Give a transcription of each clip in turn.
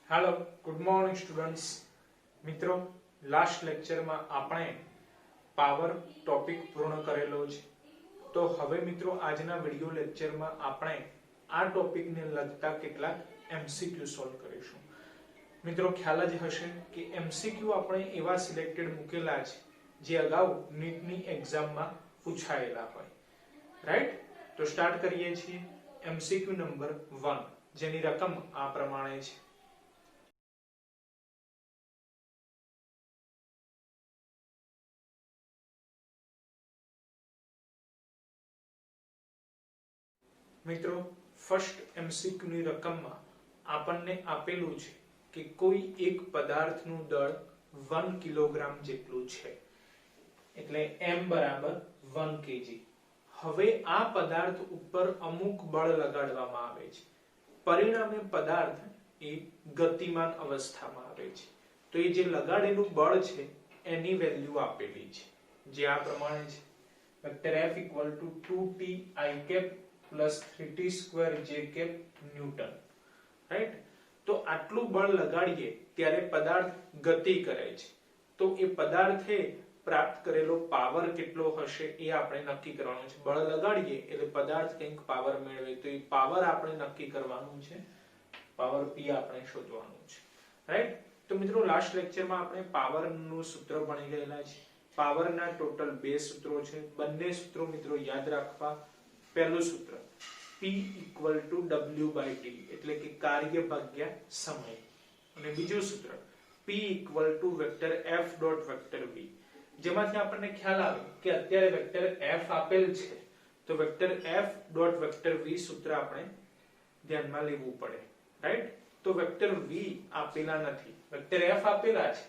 Hello good morning students. मित्रों last lecture में આપણે પાવર ટોપિક પૂર્ણ કરેલો છે। તો હવે મિત્રો આજના વિડિયો લેક્ચરમાં આપણે આ ટોપિકને લગતા કેટલાક એમસીક્યુ સોલ્વ કરીશું। મિત્રો ખ્યાલ જ હશે કે એમસીક્યુ આપણે એવા સિલેક્ટેડ મૂકેલા છે જે અગાઉ નીટની એક્ઝામમાં પૂછાયેલા હોય, રાઈટ। તો સ્ટાર્ટ કરીએ છીએ। એમસીક્યુ નંબર 1 જેની રકમ આ પ્રમાણે છે। મિત્રો ફર્સ્ટ એમસીક્યુ ની રકમમાં આપણને આપેલું છે કે કોઈ એક પદાર્થનું દળ 1 કિલોગ્રામ જેટલું છે, એટલે m બરાબર 1 kg। હવે આ પદાર્થ ઉપર અમુક બળ લગાડવામાં આવે છે, પરિણામે પદાર્થ એ ગતિમાન અવસ્થામાં આવે છે। તો એ જે લગાડેલું બળ છે એની વેલ્યુ આપેલી છે જે આ પ્રમાણે છે। Vector F = 2t I cap plus 3t square j cap newton, right. તો આટલું બળ લગાડીએ ત્યારે પદાર્થ ગતિ કરે છે, તો એ પદાર્થે પ્રાપ્ત કરેલો પાવર કેટલો હશે એ આપણે નક્કી કરવાનું છે। બળ લગાડીએ એટલે પદાર્થ કંઈક પાવર મેળવે, તો એ પાવર આપણે નક્કી કરવાનું છે, પાવર p આપણે શોધવાનું છે, રાઈટ। તો મિત્રો લાસ્ટ લેક્ચરમાં આપણે પાવરનું સૂત્ર ભણી ગયેલા છે। પાવરના ટોટલ બે સૂત્રો છે, બંને સૂત્રો મિત્રો યાદ રાખવા। પહેલું સૂત્ર P = W/T એટલે કે કાર્ય ભાગ્યા સમય, અને બીજું સૂત્ર P = વેક્ટર F.V, જેમાંથી આપણને ખ્યાલ આવે કે અત્યારે વેક્ટર F આપેલ છે તો વેક્ટર F.V સૂત્ર આપણે ધ્યાનમાં લેવું પડે, રાઈટ। તો વેક્ટર V આપેલા નથી, વેક્ટર F આપેલા છે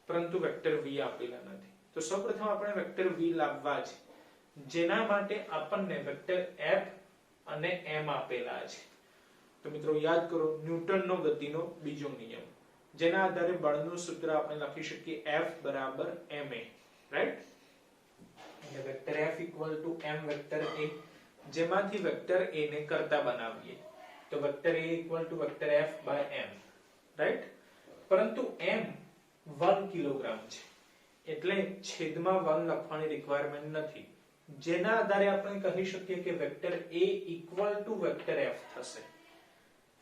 પરંતુ વેક્ટર V આપેલા નથી। તો સૌપ્રથમ આપણે વેક્ટર V લાવવા છે, જેના માટે આપણને વેક્ટર F અને m આપેલા છે। તો મિત્રો યાદ કરો ન્યૂટનનો ગતિનો બીજો નિયમ, જેના આધારે બળનું સૂત્ર આપણે લખી શકીએ F = ma, રાઈટ। એટલે vector F = m vector a, જેમાંથી વેક્ટર a ને કરતા બનાવીએ તો vector a = vector F/m, right. પરંતુ m 1 કિલોગ્રામ છે એટલે છેદમાં 1 લખવાની રિક્વાયરમેન્ટ નથી, જેના આધારે આપણે કહી શકીએ કે વેક્ટર a = વેક્ટર F થશે,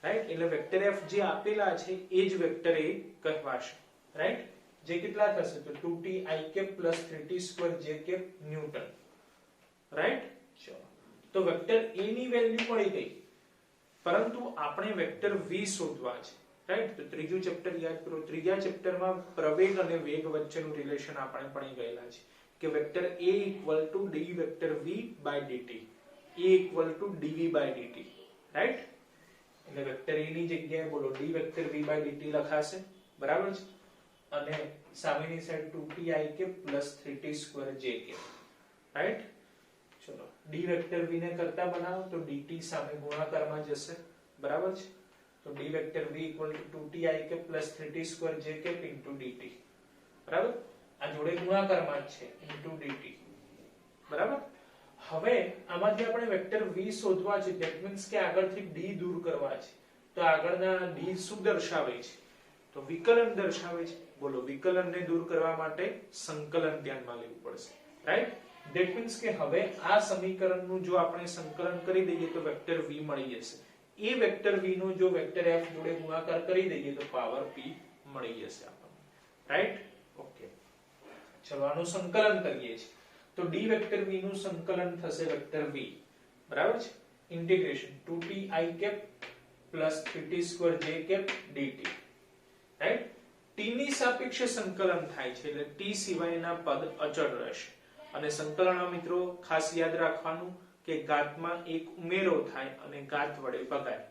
રાઈટ। એટલે વેક્ટર F જે આપેલા છે એ જ વેક્ટર a કહેવાશે, રાઈટ। જે કેટલા થશે તો 2t I cap plus 3t square j cap newton, right. ચલો તો વેક્ટર a ની વેલ્યુ મળી ગઈ, પરંતુ આપણે વેક્ટર v શોધવા છે, રાઈટ। તો ત્રીજું ચેપ્ટર યાદ કરો, ત્રીજા ચેપ્ટરમાં પ્રવેગ અને વેગ વચ્ચેનું રિલેશન આપણે ભણી ગયેલા છે કે vector a = d vector v/dt, a = dv/dt, right. એટલે વેક્ટર a ની જગ્યાએ બોલો d વેક્ટર v/dt લખાશે, બરાબર છે, અને સામેની side 2t I cap plus 3t square j cap, right. ચલો d વેક્ટર v ને કરતા બનાવો તો dt સામે ગુણાકારમાં જશે, બરાબર છે। તો d vector v = 2t I cap plus 3t square j cap into dt, બરાબર। આ જોડે ગુણાકારમાં જ છે into dt, બરાબર। હવે આમાંથી આપણે વેક્ટર v શોધવા છે, ધેટ મીન્સ કે આગળથી d દૂર કરવા છે, તો આગળના d શું દર્શાવે છે તો વિકલન દર્શાવે છે। બોલો વિકલનને દૂર કરવા માટે સંકલન ધ્યાનમાં લેવું પડશે, રાઈટ। ધેટ મીન્સ કે હવે આ સમીકરણનું જો આપણે સંકલન કરી દઈએ તો વેક્ટર v મળી જશે, એ વેક્ટર v નો જો વેક્ટર f જોડે ગુણાકાર કરી દઈએ તો પાવર p મળી જશે આપણને, રાઈટ। ઓકે ચલો આનું સંકલન કરીએ છીએ તો d વેક્ટર v નું સંકલન થશે વેક્ટર v, બરાબર છે, integration 2t I cap plus 3t square j cap dt, right. t ની સાપેક્ષે સંકલન થાય છે એટલે t સિવાયના પદ અચળ રહેશે, અને સંકલનમાં મિત્રો ખાસ યાદ રાખવાનું કે ઘાતમાં એક ઉમેરો થાય અને ઘાત વડે ભગાય,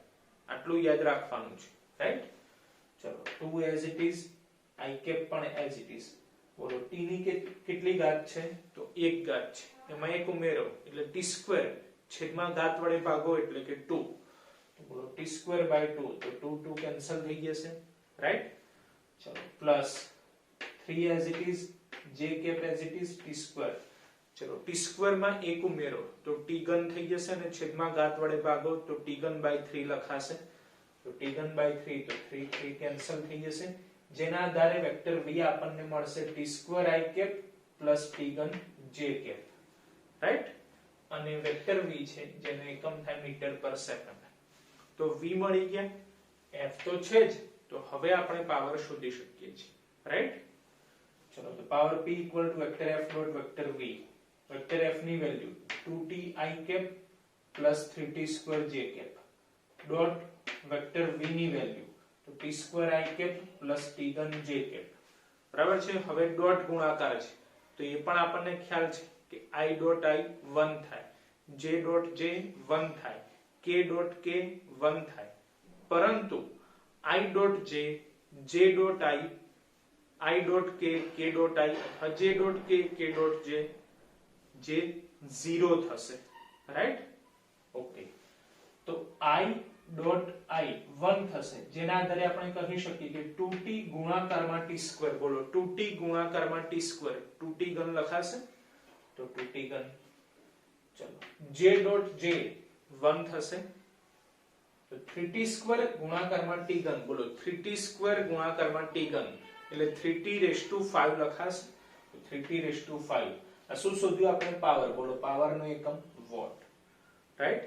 આટલું યાદ રાખવાનું છે, રાઈટ। ચલો 2 as it is, I cap પણ as it is, બોલો t ની કેટલી ઘાત છે તો એક ઘાત છે, એમાં એક ઉમેરો એટલે t² છેદમાં ઘાત વડે ભાગો એટલે કે 2, તો બોલો t²/2 તો 2 કેન્સલ થઈ જશે, રાઈટ। ચલો plus 3 as it is, j cap as it is, t², ચલો t² માં એક ઉમેરો તો t³ થઈ જશે અને છેદમાં ઘાત વડે ભાગો તો t³/3 લખાશે, તો t3 by 3 તો 3 3 કેન્સલ થઈ જશે, જેના આધારે વેક્ટર v આપણને મળશે t2i પ્લસ t3j, રાઈટ? અને વેક્ટર v છે જેનો એકમ થાય મીટર પર સેકન્ડ. તો v મળી ગયા, f તો છે જ, તો હવે આપણે પાવર શોધી શકીએ છીએ, રાઈટ? ચલો તો power p equal to vector f dot vector v. Vector f ની value 2ti plus 3t2j dot vector v ની વેલ્યુ તો t2i પ્લસ t3j. બરાબર છે? હવે ડોટ ગુણાકાર છે તો એ પણ આપણને ખ્યાલ છે કે i ડોટ i 1 થાય, j ડોટ j 1 થાય, k ડોટ k 1 થાય, પરંતુ i dot j, j dot i dot k, k dot i અથવા j dot k, k dot j જે 0 થશે, રાઈટ? ઓકે, તો i ડોટ i 1 થશે, જેના આધારે આપણે કહી શકીએ કે 2t ગુણાકારમાં t2. બોલો 2t ગુણાકારમાં t2, 2t ઘન લખાશે તો 2t ઘન. ચલો j ડોટ j 1 થશે તો 3t2 ગુણાકારમાં t ઘન. બોલો 3t2 ગુણાકારમાં t ઘન એટલે 3t5 લખાશે તો 3t5. આ શું શોધ્યું આપણે? પાવર. બોલો પાવર નો એકમ વોટ, રાઈટ?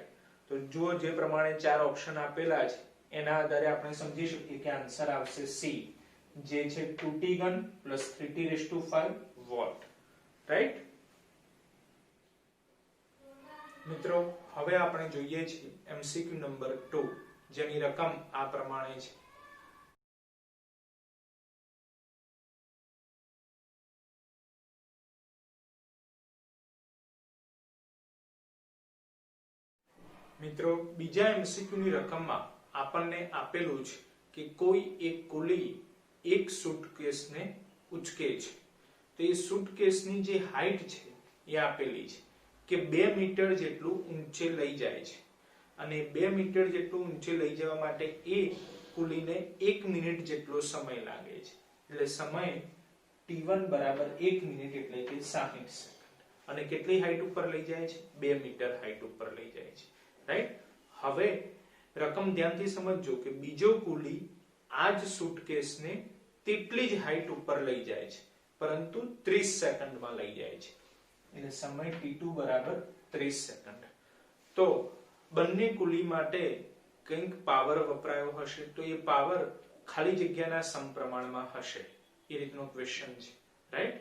તો જુઓ જે પ્રમાણે ચાર ઓપ્શન આપેલા છે એના આધારે આપણે સમજી શકીએ કે આન્સર આવશે C, જે છે 2t ઘન પ્લસ 3t5 વોટ, રાઈટ? મિત્રો હવે આપણે જોઈએ છીએ MCQ નંબર 2, જેની રકમ આ પ્રમાણે છે. મિત્રો બીજા MCQ ની રકમમાં આપણને આપેલું છે કે કોઈ એક કુલી એક સુટકેસને ઉચકે છે, તો એ સુટકેસની જે હાઈટ છે એ આપેલી છે કે 2 મીટર જેટલું ઊંચે લઈ જાય છે, અને 2 મીટર જેટલું ઊંચે લઈ જવા માટે એ કુલીને 1 મિનિટ જેટલો સમય લાગે છે. એટલે સમય t1 બરાબર 1 મિનિટ એટલે કે 60 સેકન્ડ. અને કેટલી હાઈટ ઉપર લઈ જાય છે? 2 મીટર હાઈટ ઉપર લઈ જાય છે, રાઈટ? હવે રકમ ધ્યાનથી સમજજો કે બીજો કુલી આ જ સુટકેસને તેટલી જ હાઈટ ઉપર લઈ જાય છે, પરંતુ 30 સેકન્ડમાં લઈ જાય છે. એટલે સમય t2 બરાબર 30 સેકન્ડ. તો બંને કુલી માટે કંઈક પાવર વપરાયો હશે, તો એ પાવર ખાલી જગ્યાના સમપ્રમાણમાં હશે, એ રીતનો ક્વેશ્ચન છે, રાઈટ?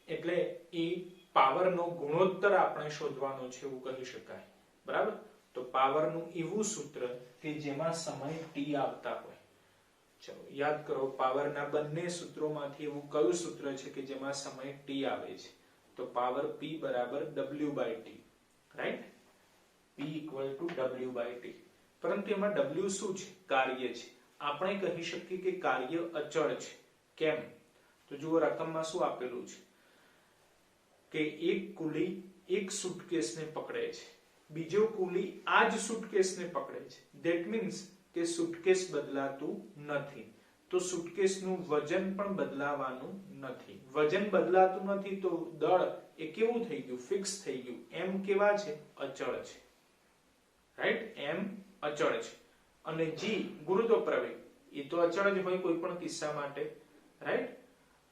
એટલે એ પાવરનો ગુણોત્તર આપણે શોધવાનો છે એવું કહી શકાય, બરાબર? તો પાવરનું એવું સૂત્ર કે જેમાં સમય t આવતા હોય. ચલો યાદ કરો, પાવરના બંને સૂત્રોમાંથી એવું કયું સૂત્ર છે કે જેમાં સમય t આવે છે? તો પાવર p બરાબર w/t, right? p equal to w/t. પરંતુ એમાં w શું છે? કાર્ય છે. આપણે કહી શકીએ કે કાર્ય અચળ છે. કેમ? તો જુઓ રકમમાં શું આપેલું છે કે એક કુલી એક સુટકેસને પકડે છે, બીજો કુલી આ જ સુટકેસને પકડે છે. ધેટ મીન્સ કે સુટકેસ બદલાતું નથી, તો સુટકેસનું વજન પણ બદલાવાનું નથી. વજન બદલાતું નથી તો દળ એ કેવું થઈ ગયું? ફિક્સ થઈ ગયું. m કેવા છે? અચળ છે, રાઈટ? m અચળ છે. અને g ગુરુત્વ પ્રવેગ એ તો અચળ જ હોય કોઈ પણ કિસ્સા માટે, રાઈટ?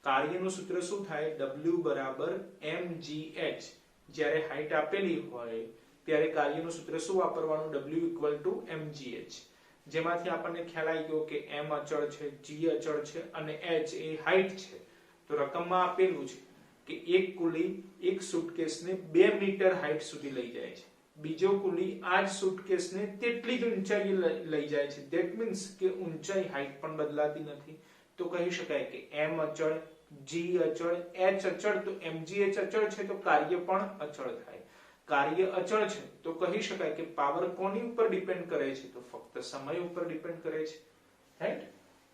કાર્યનું સૂત્ર શું થાય? w બરાબર mgh. જ્યારે હાઈટ આપેલી હોય ત્યારે કાર્યનું સૂત્ર શું વાપરવાનું? w equal to mgh. જેમાંથી આપણને ખ્યાલ આવી ગયો કે m અચળ છે, g અચળ છે અને h એ હાઈટ છે. તો રકમમાં આપેલું છે કે એક કુલી એક સુટકેસને 2 મીટર હાઈટ સુધી લઈ જાય છે, બીજો કુલી આ જ સુટકેસને તેટલી જ ઊંચાઈએ લઈ જાય છે. ધેટ મીન્સ કે ઊંચાઈ હાઈટ પણ બદલાતી નથી. તો કહી શકાય કે m અચળ, g અચળ, h અચળ. તો mgh અચળ છે તો કાર્ય પણ અચળ થાય. કાર્ય અચળ છે તો કહી શકાય કે પાવર કોની ઉપર ડિપેન્ડ કરે છે? તો ફક્ત સમય ઉપર ડિપેન્ડ કરે છે, રાઈટ?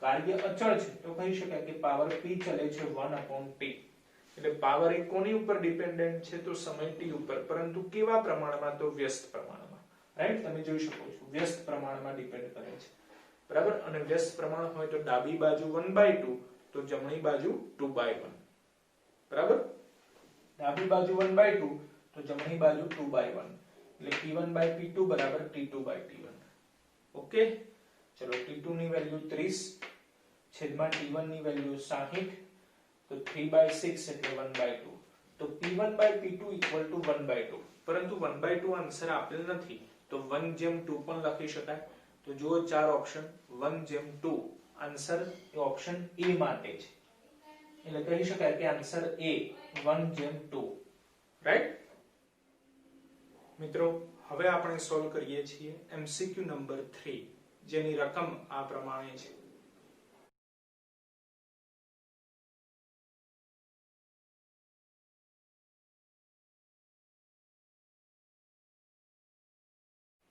કાર્ય અચળ છે તો કહી શકાય કે પાવર p ચલે છે 1/t. એટલે પાવર એ કોની ઉપર ડિપેન્ડન્ટ છે? તો સમય t ઉપર. પરંતુ કેવા પ્રમાણમાં? તો વ્યસ્ત પ્રમાણમાં, રાઈટ? તમે જોઈ શકો છો વ્યસ્ત પ્રમાણમાં ડિપેન્ડ કરે છે, બરાબર? અને વ્યસ્ત પ્રમાણ હોય તો ડાબી બાજુ 1/2 તો જમણી બાજુ 2/1, બરાબર? ડાબી બાજુ 1/2 તો જમણી બાજુ 2/1. એટલે p1/p2 બરાબર t2/t1. ઓકે, ચલો t2 ની વેલ્યુ 30 છેદમાં t1 ની વેલ્યુ 60 તો 3/6 એટલે 1/2 તો p1/p2 = 1/2 પરંતુ 1/2 આન્સર આપેલ નથી તો 1/2 પણ લખી શકાય તો જુઓ ચાર option 1/2 answer A option A માટે છે એટલે કહી શકાય કે આન્સર A 1/2 રાઈટ મિત્રો હવે આપણે સોલ્વ કરીએ છીએ MCQ નંબર 3 જેની રકમ આ પ્રમાણે છે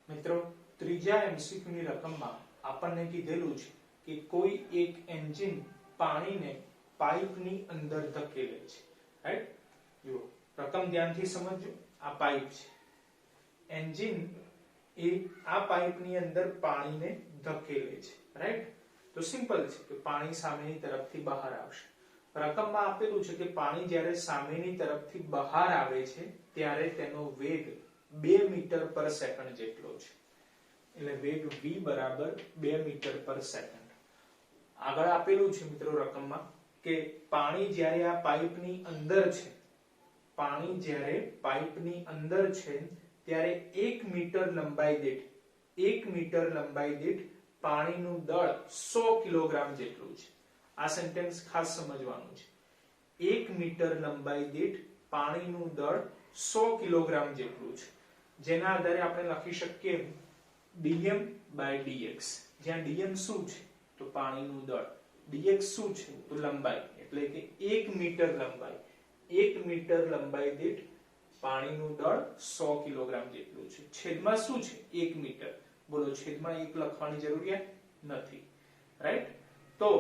મિત્રો ત્રીજા MCQ ની રકમમાં આપણને કીધેલું છે કે કોઈ એક એન્જિન પાણીને પાઇપની અંદર ધકેલે છે રાઈટ જો રકમ ધ્યાનથી સમજજો આ પાઇપ છે એન્જિન એ આ પાઇપની અંદર પાણીને ધકેલે છે રાઈટ તો સિમ્પલ છે કે પાણી સામેની તરફથી બહાર આવશે રકમમાં આપેલું છે કે પાણી જ્યારે સામેની તરફથી બહાર આવે છે ત્યારે તેનો વેગ 2 મીટર પર સેકન્ડ જેટલો છે એટલે વેગ v બરાબર 2 મીટર પર સેકન્ડ આગળ આપેલું છે મિત્રો રકમમાં કે પાણી જ્યારે આ પાઇપની અંદર છે પાણી જ્યારે પાઇપની અંદર છે ત્યારે 1 મીટર લંબાઈ દીઠ પાણીનું દળ 100 કિલોગ્રામ જેટલું છે આ સેન્ટેન્સ ખાસ સમજવાનું છે 1 મીટર લંબાઈ દીઠ પાણીનું દળ 100 કિલોગ્રામ જેટલું છે જેના આધારે આપણે લખી શકીએ dm/dx જ્યાં dm શું છે તો પાણીનું દળ dx શું છે તો લંબાઈ એટલે કે 1 મીટર લંબાઈ દીઠ પાણીનું દળ 100 કિલોગ્રામ જેટલું છે છેદમાં શું છે 1 મીટર બોલો છેદમાં 1 લખવાની જરૂરિયાત નથી રાઈટ તો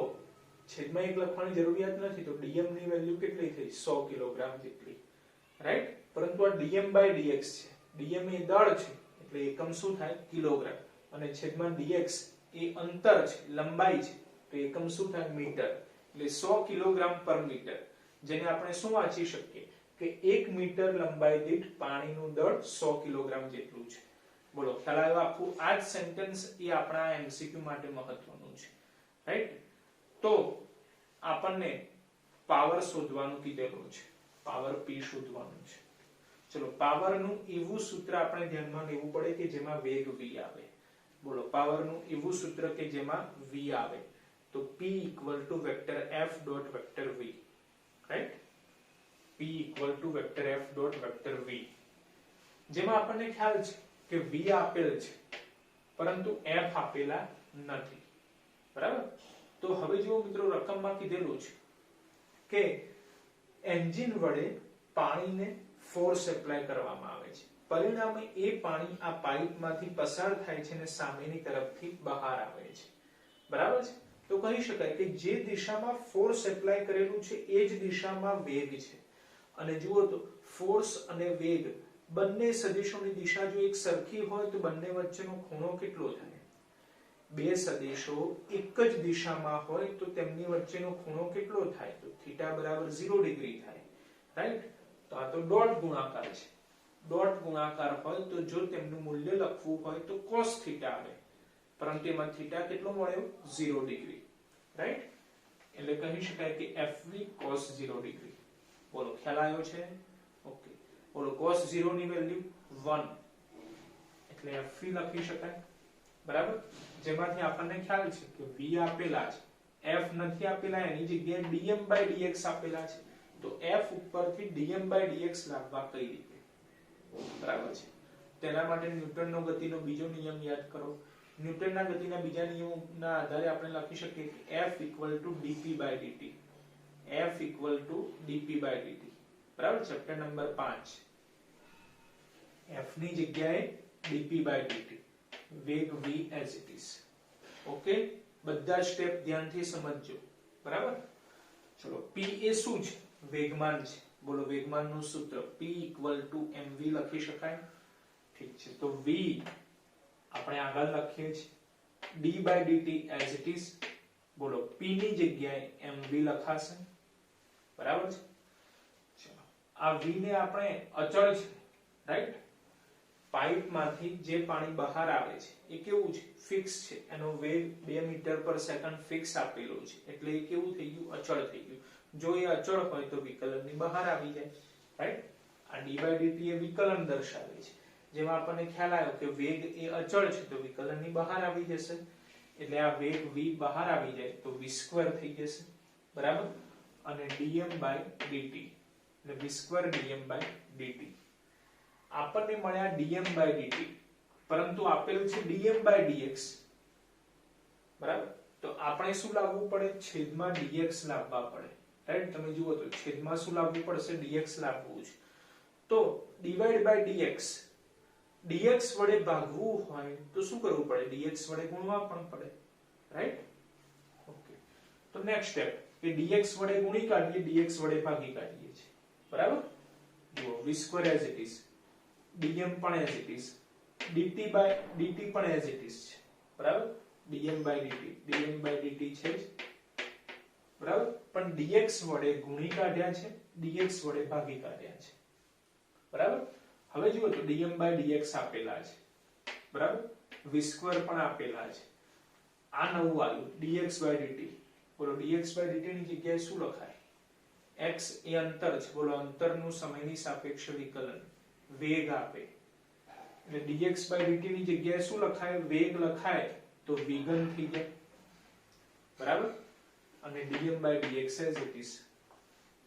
છેદમાં 1 લખવાની જરૂરિયાત નથી તો dm ની વેલ્યુ કેટલી થઈ 100 કિલોગ્રામ જેટલી રાઈટ પરંતુ આ dm/dx છે dm એ દળ છે એટલે એકમ શું થાય કિલોગ્રામ અને છેદમાં dx એ અંતર છે લંબાઈ છે તો એકમ શું થાય મીટર એટલે 100 કિલોગ્રામ પર મીટર જેને આપણે શું વાંચી શકીએ કે 1 મીટર લંબાઈ દીઠ પાણીનું દળ 100 કિલોગ્રામ જેટલું છે બોલો ખ્યાલ આવ્યો આખું આ જ સેન્ટેન્સ એ આપણા MCQ માટે મહત્વનું છે રાઈટ તો આપણને પાવર શોધવાનું કીધેલું છે પાવર P શોધવાનું છે ચલો પાવર નું એવું સૂત્ર આપણે ધ્યાનમાં લેવું પડે કે જેમાં વેગ v આવે બોલો પાવર નું એવું સૂત્ર કે જેમાં v આવે તો P = vector F dot vector v right P = vector F dot vector v જેમાં આપણને ખ્યાલ છે કે v આપેલ છે પરંતુ f આપેલા નથી બરાબર તો હવે જો મિત્રો રકમમાં કીધેલું છે કે એન્જિન વડે પાણીને ફોર્સ એપ્લાય કરવામાં આવે છે પરિણામે એ પાણી આ પાઇપમાંથી પસાર થાય છે અને સામેની તરફથી બહાર આવે છે બરાબર છે તો કહી શકાય કે જે દિશામાં ફોર્સ એપ્લાય કરેલું છે એ જ દિશામાં વેગ છે અને જુઓ તો ફોર્સ અને વેગ બંને સદિશોની દિશા જો એક સરખી હોય તો બંને વચ્ચેનો ખૂણો કેટલો થાય બે સદિશો એક જ દિશામાં હોય તો તેમની વચ્ચેનો ખૂણો કેટલો થાય તો θ બરાબર 0 ડિગ્રી થાય રાઈટ તો આ તો ડોટ ગુણાકાર છે ડોટ ગુણાકાર હોય તો જો તેમનું મૂલ્ય લખવું હોય તો cos θ આવે પરંતુ એમાં θ કેટલો મળ્યો 0 ડિગ્રી રાઈટ એટલે કહી શકાય કે FV cos 0 ડિગ્રી બોલો ખ્યાલ આવ્યો છે ઓકે બોલો cos 0 ની વેલ્યુ 1 એટલે FV લખી શકાય બરાબર જેમાંથી આપણને ખ્યાલ છે કે v આપેલા છે f નથી આપેલા એની જગ્યાએ dm/dx આપેલા છે તો f ઉપરથી dm/dx લાવવા કઈ રીતે બરાબર છે તેના માટે ન્યૂટનનો ગતિનો બીજો નિયમ યાદ કરો ન્યૂટનના ગતિના બીજા નિયમના આધારે આપણે લખી શકીએ કે f = dp/dt f = dp/dt બરાબર ચેપ્ટર નંબર 5 f ની જગ્યાએ dp/dt વેગ v as it is okay બધા સ્ટેપ ધ્યાનથી સમજજો બરાબર ચલો p એ શું છે વેગમાન છે બોલો વેગમાનનું સૂત્ર p = mv લખી શકાય ઠીક છે તો v આપણે આગળ લખીએ છીએ d/dt as it is બોલો p ની જગ્યાએ mv લખાશે બરાબર છે ચલો આ v ને આપણે અચળ છે રાઈટ પાઇપમાંથી જે પાણી બહાર આવે છે એ કેવું છે? ફિક્સ છે. એનો વેગ 2 મીટર પર સેકન્ડ ફિક્સ આપેલો છે, એટલે એ કેવું થઈ ગયું? અચળ થઈ ગયું. જો એ અચળ હોય તો વિકલનની બહાર આવી જાય, રાઈટ? આ d/dt એ વિકલન દર્શાવે છે. જેમાં આપણને ખ્યાલ આવ્યો કે વેગ એ અચળ છે તો વિકલનની બહાર આવી જશે, એટલે આ વેગ v બહાર આવી જાય તો v² થઈ જશે, બરાબર? અને dm/dt એટલે v² dm/dt. આપણને મળ્યા dm/dt, પરંતુ આપેલું છે dm/dx, બરાબર? તો આપણે શું લાવવું પડે? છેદમાં dx લાવવા પડે, રાઈટ? તમે જુઓ તો છેદમાં શું લાવવું પડશે? dx લાવવું છે. તો divide/dx, dx વડે ભાગવું હોય તો શું કરવું પડે? dx વડે ગુણવા પણ પડે, રાઈટ? ઓકે. તો નેક્સ્ટ સ્ટેપ કે dx વડે ગુણી કાઢીએ, dx વડે ભાગી કાઢીએ છે, બરાબર? જુઓ v² as it is, dm પણ as it is, dt પણ as it is છે, બરાબર? dm/dt છે જ, બરાબર? પણ dx વડે ગુણી કાઢ્યા છે, dx વડે ભાગી કાઢ્યા છે, બરાબર? હવે જુઓ તો dm/dx આપેલા છે, બરાબર? v² પણ આપેલા છે. આ નવું આવ્યું dx/dt. બોલો dx/dt ની જગ્યાએ શું લખાય? x એ અંતર છે, બોલો અંતરનું સમયની સાપેક્ષ વિકલન, વેગ આપે એટલે dx/dt ની જગ્યાએ શું લખાય? વેગ લખાય તો વિગન થઈ જાય, બરાબર? અને dm/dx as it is,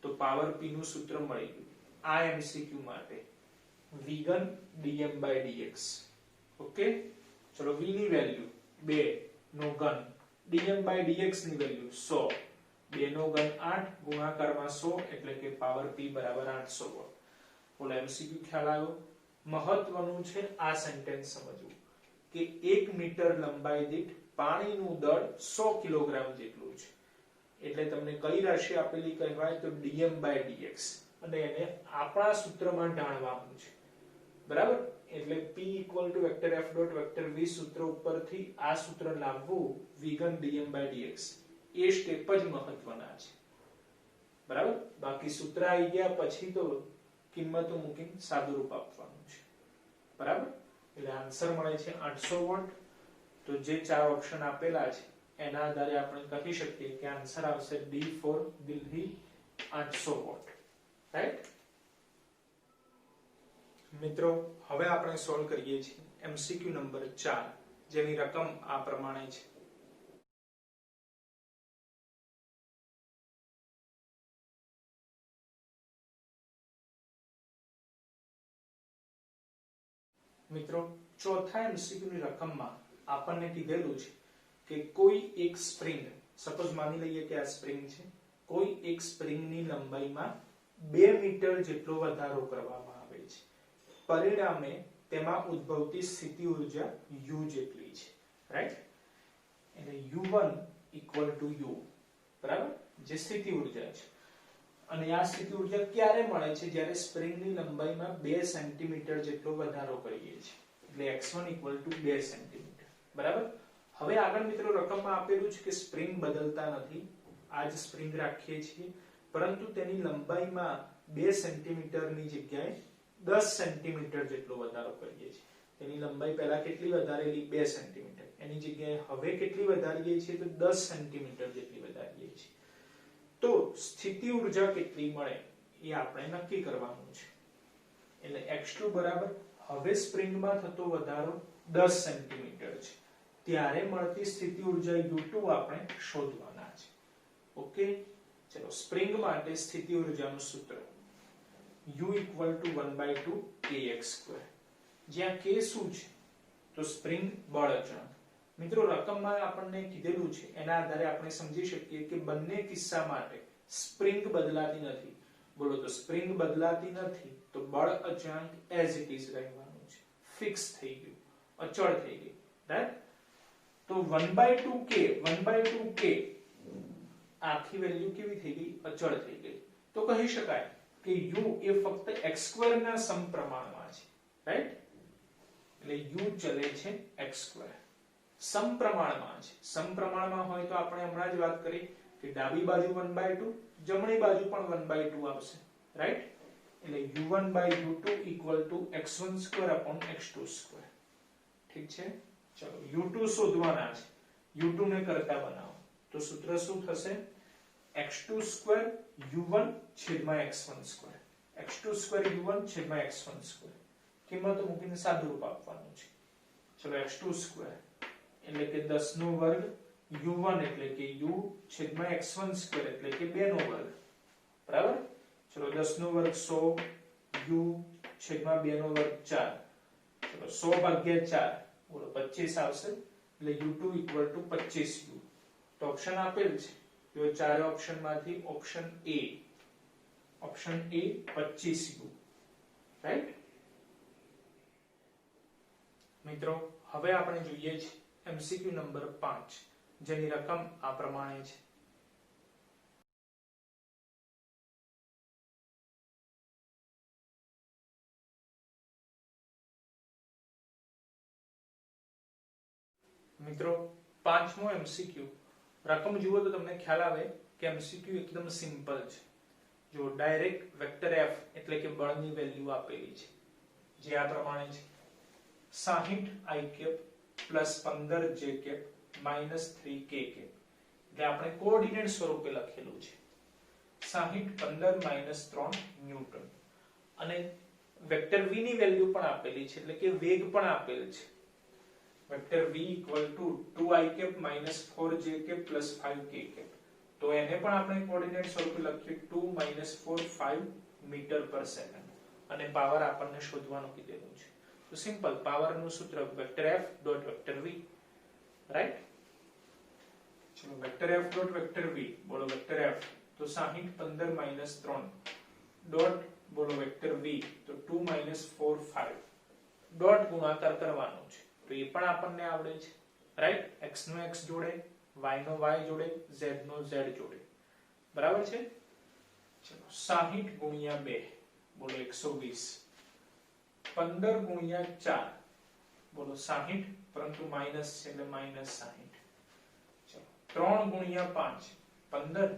તો પાવર p નું સૂત્ર મળી ગયું. આ MCQ માટે વિગન dm/dx. ઓકે, ચલો v ની વેલ્યુ 2 નો ઘન, dm/dx ની વેલ્યુ 100, 2 નો ઘન 8 ગુણાકારમાં 100 એટલે કે પાવર p બરાબર 800 વોટ. બોલો MCQ ખ્યાલ આવ્યો? મહત્વનું છે આ સેન્ટેન્સ સમજવું કે 1 મીટર લંબાઈ દીઠ પાણીનું દળ 100 કિલોગ્રામ જેટલું છે. એટલે તમને કઈ રાશિ આપેલી કહેવાય? તો dm/dx, અને એને આપણા સૂત્રમાં ઢાળવાનું છે, બરાબર? એટલે p = f.v સૂત્ર ઉપરથી આ સૂત્ર લાવવું, વિગન dm/dx, એ સ્ટેપ જ મહત્વના છે, બરાબર? બાકી સૂત્ર આવી ગયા પછી તો કિંમતો મૂકીને સાદું રૂપ આપવાનું છે, બરાબર? એટલે આન્સર મળે છે 800 વોટ. તો જે ચાર ઓપ્શન આપેલા છે એના આધારે આપણે કહી શકીએ કે આન્સર આવશે D for Delhi 800 watt, right? મિત્રો, હવે આપણે સોલ્વ કરીએ છીએ MCQ નંબર 4, જેની રકમ આ પ્રમાણે છે. મિત્રો, ચોથા MCQ ની રકમમાં આપણને કીધેલું છે કે કોઈ એક સ્પ્રિંગ, સપોઝ માની લઈએ કે આ સ્પ્રિંગ છે, કોઈ એક સ્પ્રિંગની લંબાઈમાં 2 મીટર જેટલો વધારો કરવામાં આવે છે. પરિણામે તેમાં ઉદ્ભવતી સ્થિતિ ઊર્જા U જેટલી છે, રાઈટ? એટલે U1 = U, બરાબર? જે સ્થિતિ ઊર્જા છે. અને આ સ્થિતિ ઊર્જા ક્યારે મળે છે? જ્યારે સ્પ્રિંગની લંબાઈમાં 2 સેન્ટીમીટર જેટલો વધારો કરીએ છીએ, એટલે x1 = 2 સેન્ટીમીટર, બરાબર? હવે આગળ મિત્રો રકમમાં આપેલું છે કે સ્પ્રિંગ બદલતા નથી, આ જ સ્પ્રિંગ રાખીએ છીએ, પરંતુ તેની લંબાઈમાં 2 સેન્ટીમીટરની જગ્યાએ 10 સેન્ટીમીટર જેટલો વધારો કરીએ છીએ. તેની લંબાઈ પહેલા કેટલી વધારેલી? 2 સેન્ટીમીટર. એની જગ્યાએ હવે કેટલી વધારીએ છીએ? તો 10 સેન્ટીમીટર જેટલી વધારીએ છીએ. તો સ્થિતિ ઊર્જા કેટલી મળે એ આપણે નક્કી કરવાનું છે. એટલે x2 બરાબર, હવે સ્પ્રિંગમાં થતો વધારો 10 સેન્ટીમીટર છે, ત્યારે મળતી સ્થિતિ ઊર્જા U2 આપણે શોધવાના છે. ઓકે, ચલો સ્પ્રિંગ માટે સ્થિતિ ઊર્જાનું સૂત્ર U = 1/2 kx², જ્યાં k શું છે? તો સ્પ્રિંગ બળ અચળાંક. મિત્રો, રકમમાં આપણને કીધેલું છે એના આધારે આપણે સમજી શકીએ કે બંને કિસ્સા માટે સ્પ્રિંગ બદલાતી નથી. બોલો, તો સ્પ્રિંગ બદલાતી નથી તો બળ અચળાંક as it is રહેવાનું છે, ફિક્સ થઈ ગયું, અચળ થઈ ગયું, રાઈટ? તો 1/2 k આખી વેલ્યુ કેવી થઈ ગઈ? અચળ થઈ ગઈ. તો કહી શકાય કે u એ ફક્ત x² ના સમપ્રમાણમાં છે, રાઈટ? એટલે u ચલે છે x², સમપ્રમાણમાં છે. સમપ્રમાણમાં હોય તો આપણે હમણાં જ વાત કરી કે ડાબી બાજુ 1/2, જમણી બાજુ પણ 1/2 આવશે, રાઈટ? એટલે u1 by u2 equal to x1 square upon x2 square. ઠીક છે, ચલો u2 શોધવાના છે, u2 ને કરતા બનાવો તો સૂત્ર શું થશે, x2 square u1 છેદમાં x1 square, x2 square u1 છેદમાં x1 square. કિંમતો મૂકીને સાદું રૂપ આપવાનું છે. ચલો x2 square એટલે કે 10 નો વર્ગ, u1 એટલે કે u છેદમાં x1 square એટલે કે 2 નો વર્ગ, બરાબર. ચલો 10 નો વર્ગ 100, u છેદમાં 2 નો વર્ગ 4. ચલો 100 ભાગ્યા 4 બોલો 25 આવશે, એટલે u2 equal to 25u. તો ઓપ્શન આપેલ છે, તો ચારે ઓપ્શન માંથી ઓપ્શન A 25u, રાઈટ. મિત્રો હવે આપણે જોઈએ છે MCQ નંબર 5, જેની રકમ આ પ્રમાણે છે. મિત્રો પાંચમો MCQ રકમ જુઓ તો તમને ખ્યાલ આવે કે MCQ એકદમ સિમ્પલ છે. જો ડાયરેક્ટ વેક્ટર f એટલે કે બળની વેલ્યુ આપેલી છે, જે આ પ્રમાણે છે 60 i cap plus 15 j cap minus 3 k cap. એટલે આપણે કોઓર્ડિનેટ સ્વરૂપે લખેલું છે 60 15 માઈનસ 3 ન્યૂટન, અને વેક્ટર v ની વેલ્યુ પણ આપેલી છે, એટલે કે વેગ પણ આપેલ છે. Vector v equal to 2i cap minus 4j cap plus 5k cap. તો એને પણ આપણે કોઓર્ડિનેટ સ્વરૂપે લખીએ 2 minus 4 5 મીટર પર સેકન્ડ, અને પાવર આપણને શોધવાનું કીધેલું છે. તો સિમ્પલ પાવર નું સૂત્ર vector f dot vector v, right. ચલો vector f dot vector v બોલો વેક્ટર f તો 60 15 minus 3 ડોટ બોલો વેક્ટર v તો 2 minus 4 5 ડોટ ગુણાકાર કરવાનો છે. તો એ પણ આપણને આવડે છે, રાઈટ. x નો x જોડે, y નો y જોડે, z નો z જોડે, બરાબર છે. ચલો 60 ગુણ્યા 2 બોલો 120, 15 ગુણ્યા 4 બોલો 60, પરંતુ માઈનસ છે એટલે માઈનસ 60. ચલો 3 ગુણ્યા 5 15,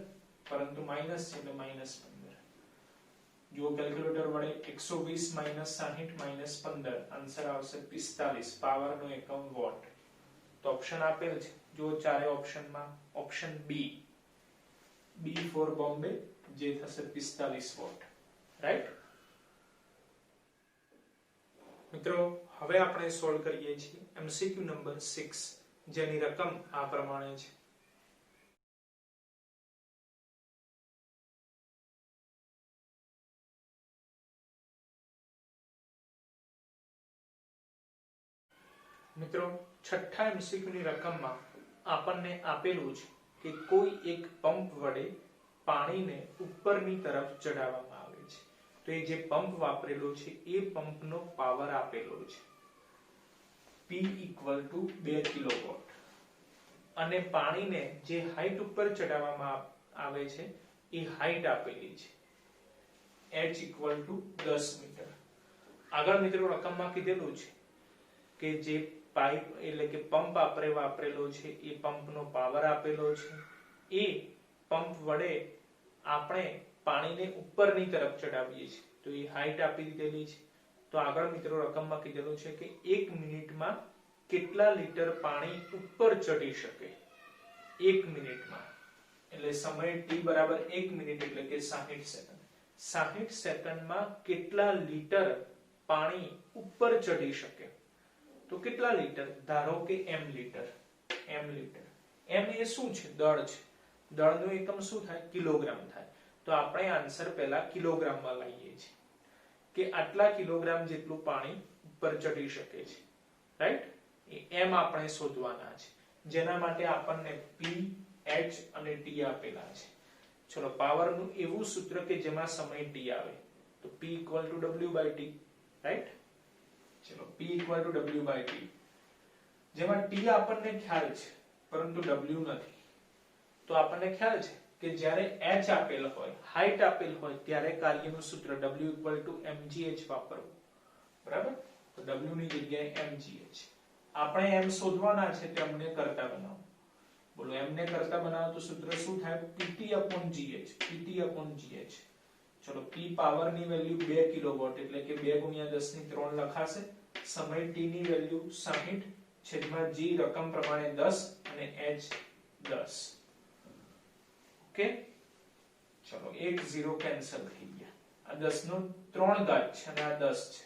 પરંતુ માઈનસ છે એટલે માઈનસ 15. જો કેલ્ક્યુલેટર વડે 120 માઈનસ 60 માઈનસ 15 આન્સર આવશે 45. પાવર નો એકમ વોટ. તો ઓપ્શન આપેલ છે, જો ચારે ઓપ્શનમાં ઓપ્શન B ફોર બોમ્બે, જે થશે 45 વોટ, રાઈટ. મિત્રો હવે આપણે સોલ્વ કરીએ છીએ MCQ નંબર 6, જેની રકમ આ પ્રમાણે છે. મિત્રો છઠ્ઠા MCQ ની રકમમાં આપણને આપેલું છે કે કોઈ એક પંપ વડે પાણીને ઉપરની તરફ ચડાવવામાં આવે છે. તો એ જે પંપ વાપરેલો છે એ પંપનો પાવર આપેલો છે P equal to 2 કિલોવોટ, અને પાણીને જે હાઈટ ઉપર ચડાવવામાં આવે છે એ હાઈટ આપેલી છે h equal to 10 મીટર. આગળ મિત્રો રકમમાં કીધેલું છે કે જે પાઇપ એટલે કે પંપ આપણે વાપરેલો છે એ પંપનો પાવર આપેલો છે, એ પંપ વડે આપણે પાણીને ઉપરની તરફ ચડાવીએ છીએ, તો એ હાઈટ આપી દીધેલી છે. તો આગળ મિત્રો રકમમાં કીધેલું છે કે 1 મિનિટમાં કેટલા લીટર પાણી ઉપર ચડી શકે. 1 મિનિટમાં એટલે સમય t બરાબર 1 મિનિટ એટલે કે 60 સેકન્ડ. 60 સેકન્ડમાં કેટલા લીટર પાણી ઉપર ચડી શકે. તો કેટલા લીટર? ધારો કે m લીટર. m એ શું છે? દળ છે. દળનું એકમ શું થાય? કિલોગ્રામ થાય. તો આપણે આન્સર પહેલા કિલોગ્રામમાં લઈએ છીએ કે આટલા કિલોગ્રામ જેટલું પાણી ઉપર ચડી શકે છે, રાઈટ. એ m આપણે શોધવાના છે, જેના માટે આપણને p, h અને t આપેલા છે. ચલો પાવર નું એવું સૂત્ર કે જેમાં સમય t આવે, તો p w/t, રાઈટ. ચલો p w/t, જેમાં t આપણને ખ્યાલ છે પરંતુ w નથી. તો આપણને ખ્યાલ છે કે જ્યારે h આપેલ હોય, હાઈટ આપેલ હોય, ત્યારે કાર્યનું સૂત્ર w mgh વાપરવું, બરાબર. તો w ની જગ્યાએ mgh. આપણે m શોધવાના છે, તે અમને કરતા બનાવો. બોલો m ને કરતા બનાવો તો સૂત્ર શું થાય? pt/gh. ચલો p ઈ પાવરની વેલ્યુ 2 કિલોવોટ એટલે કે 2 ગુણ્યા 10 ની 3 લખાશે. સમય t ની વેલ્યુ 60 છેદમાં g રકમ પ્રમાણે 10 અને h 10. ઓકે, ચલો 1 0 કેન્સલ થઈ ગયા. આ 10 નો 3 ઘાત છે અને આ 10 છે.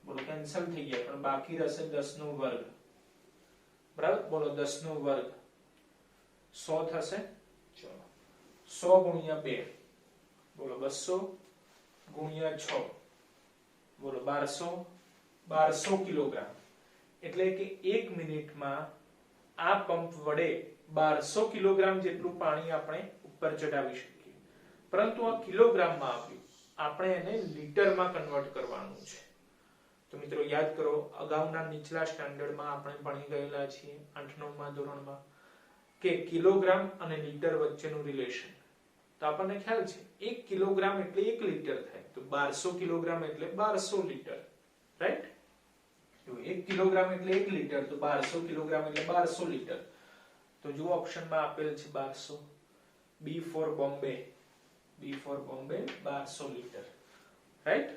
બોલો કેન્સલ થઈ ગયા, પણ બાકી રહેશે 10 નો વર્ગ. બરાબર, બોલો 10 નો વર્ગ 100 થશે. ચલો 100 ગુણ્યા 2, બોલો 200 ગુણ્યા 6, બોલો 1200 કિલોગ્રામ. એટલે કે 1 મિનિટમાં આ પંપ વડે 1200 કિલોગ્રામ જેટલું પાણી આપણે ઉપર ચડાવી શકીએ. પરંતુ આ કિલોગ્રામમાં આપ્યું, આપણે એને લીટરમાં કન્વર્ટ કરવાનું છે. તો મિત્રો યાદ કરો, અગાઉના નીચલા સ્ટાન્ડર્ડમાં આપણે ભણી ગયેલા છીએ 8-9મા ધોરણમાં કે કિલોગ્રામ અને લીટર વચ્ચેનું રિલેશન. તો આપણને ખ્યાલ છે 1 કિલોગ્રામ એટલે 1 લીટર થાય, તો 1200 કિલોગ્રામ એટલે 1200 લીટર. રાઈટ? તો 1 કિલોગ્રામ એટલે 1 લીટર, તો 1200 કિલોગ્રામ એટલે 1200 લીટર. તો જો ઓપ્શનમાં આપેલ છે 1200. B for Bombay, B for Bombay 1200 litre. Right?